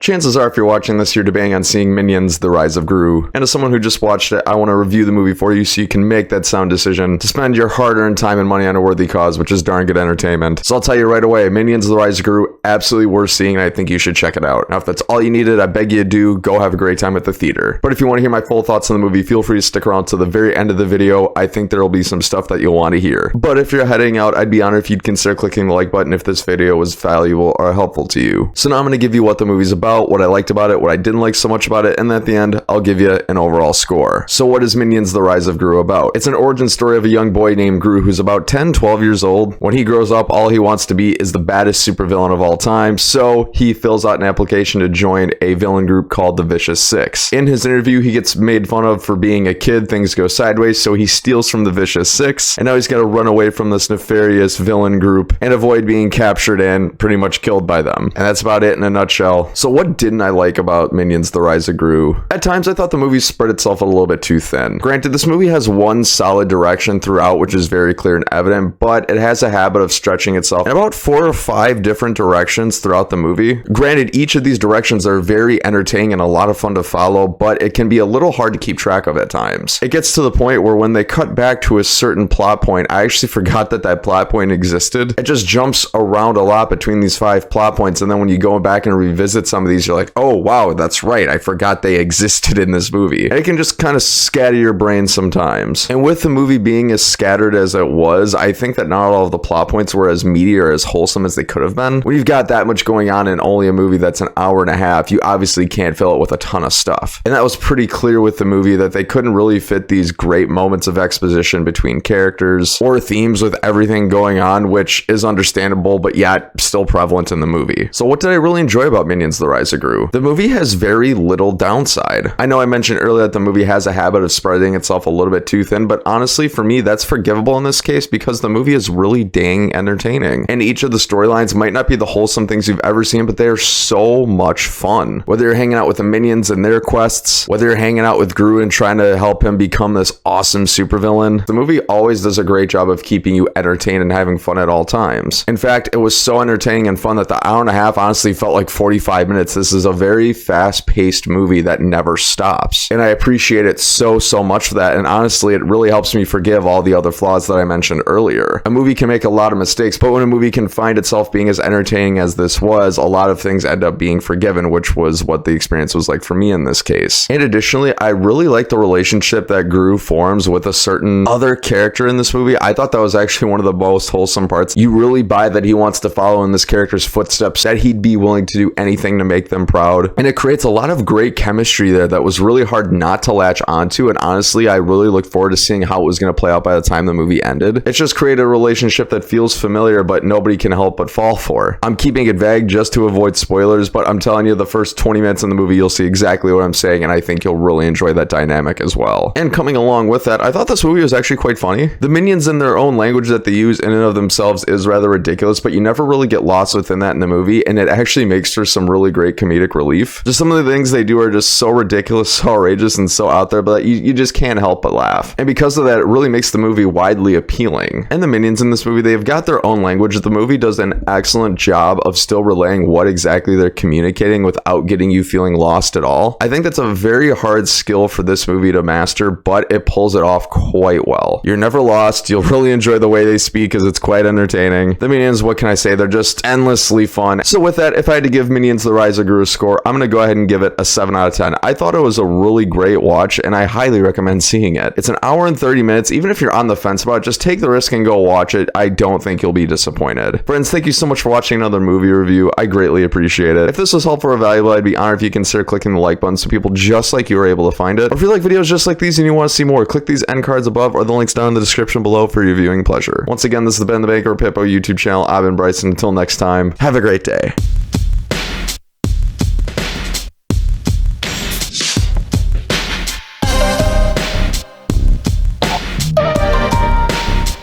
Chances are if you're watching this, you're debating on seeing Minions: The Rise of Gru. And as someone who just watched it, I want to review the movie for you so you can make that sound decision to spend your hard-earned time and money on a worthy cause, which is darn good entertainment. So I'll tell you right away, Minions: The Rise of Gru, absolutely worth seeing, and I think you should check it out. Now, if that's all you needed, I beg you do, go have a great time at the theater. But if you want to hear my full thoughts on the movie, feel free to stick around to the very end of the video. I think there will be some stuff that you'll want to hear. But if you're heading out, I'd be honored if you'd consider clicking the like button if this video was valuable or helpful to you. So now I'm going to give you what the movie's about, what I liked about it, what I didn't like so much about it, and at the end, I'll give you an overall score. So what is Minions: The Rise of Gru about? It's an origin story of a young boy named Gru who's about 10, 12 years old. When he grows up, all he wants to be is the baddest supervillain of all time, so he fills out an application to join a villain group called the Vicious Six. In his interview, he gets made fun of for being a kid, things go sideways, so he steals from the Vicious Six, and now he's got to run away from this nefarious villain group and avoid being captured and pretty much killed by them. And that's about it in a nutshell. So what didn't I like about Minions: The Rise of Gru? At times, I thought the movie spread itself a little bit too thin. Granted, this movie has one solid direction throughout, which is very clear and evident, but it has a habit of stretching itself in about 4 or 5 different directions throughout the movie. Granted, each of these directions are very entertaining and a lot of fun to follow, but it can be a little hard to keep track of at times. It gets to the point where when they cut back to a certain plot point, I actually forgot that that plot point existed. It just jumps around a lot between these 5 plot points, and then when you go back and revisit some of these, you're like, oh wow, that's right, I forgot they existed in this movie. And it can just kind of scatter your brain sometimes. And with the movie being as scattered as it was, I think that not all of the plot points were as meaty or as wholesome as they could have been. When you've got that much going on in only a movie that's an hour and a half, you obviously can't fill it with a ton of stuff. And that was pretty clear with the movie, that they couldn't really fit these great moments of exposition between characters or themes with everything going on, which is understandable, but yet still prevalent in the movie. So what did I really enjoy about Minions: The Rise of Gru? The movie has very little downside. I know I mentioned earlier that the movie has a habit of spreading itself a little bit too thin, but honestly, for me, that's forgivable in this case because the movie is really dang entertaining. And each of the storylines might not be the wholesome things you've ever seen, but they are so much fun. Whether you're hanging out with the minions and their quests, whether you're hanging out with Gru and trying to help him become this awesome supervillain, the movie always does a great job of keeping you entertained and having fun at all times. In fact, it was so entertaining and fun that the hour and a half honestly felt like 45 minutes. This is a very fast-paced movie that never stops. And I appreciate it so much for that. And honestly, it really helps me forgive all the other flaws that I mentioned earlier. A movie can make a lot of mistakes, but when a movie can find itself being as entertaining as this was, a lot of things end up being forgiven, which was what the experience was like for me in this case. And additionally, I really like the relationship that Gru forms with a certain other character in this movie. I thought that was actually one of the most wholesome parts. You really buy that he wants to follow in this character's footsteps, that he'd be willing to do anything to make them proud. And it creates a lot of great chemistry there that was really hard not to latch onto. And honestly, I really look forward to seeing how it was going to play out by the time the movie ended. It's just created a relationship that feels familiar, but nobody can help but fall for. I'm keeping it vague just to avoid spoilers, but I'm telling you, the first 20 minutes in the movie, you'll see exactly what I'm saying, and I think you'll really enjoy that dynamic as well. And coming along with that, I thought this movie was actually quite funny. The minions in their own language that they use in and of themselves is rather ridiculous, but you never really get lost within that in the movie, and it actually makes for some really great comedic relief. Just some of the things they do are just so ridiculous, so outrageous, and so out there, but you just can't help but laugh. And because of that, it really makes the movie widely appealing. And the minions in this movie, they've got their own language. The movie does an excellent job of still relaying what exactly they're communicating without getting you feeling lost at all. I think that's a very hard skill for this movie to master, but it pulls it off quite well. You're never lost. You'll really enjoy the way they speak because it's quite entertaining. The minions, what can I say? They're just endlessly fun. So with that, if I had to give Minions: The Rise of Gru a score, I'm going to go ahead and give it a 7 out of 10. I thought it was a really great watch, and I highly recommend seeing it. It's an hour and 30 minutes. Even if you're on the fence about it, just take the risk and go watch it. I don't think you'll be disappointed. Friends, thank you so much for watching another movie review. I greatly appreciate it. If this was helpful or valuable, I'd be honored if you consider clicking the like button so people just like you are able to find it. Or if you like videos just like these and you want to see more, click these end cards above or the links down in the description below for your viewing pleasure. Once again, this is the Ben the Banker Pippo YouTube channel. I've been Bryson. Until next time, have a great day.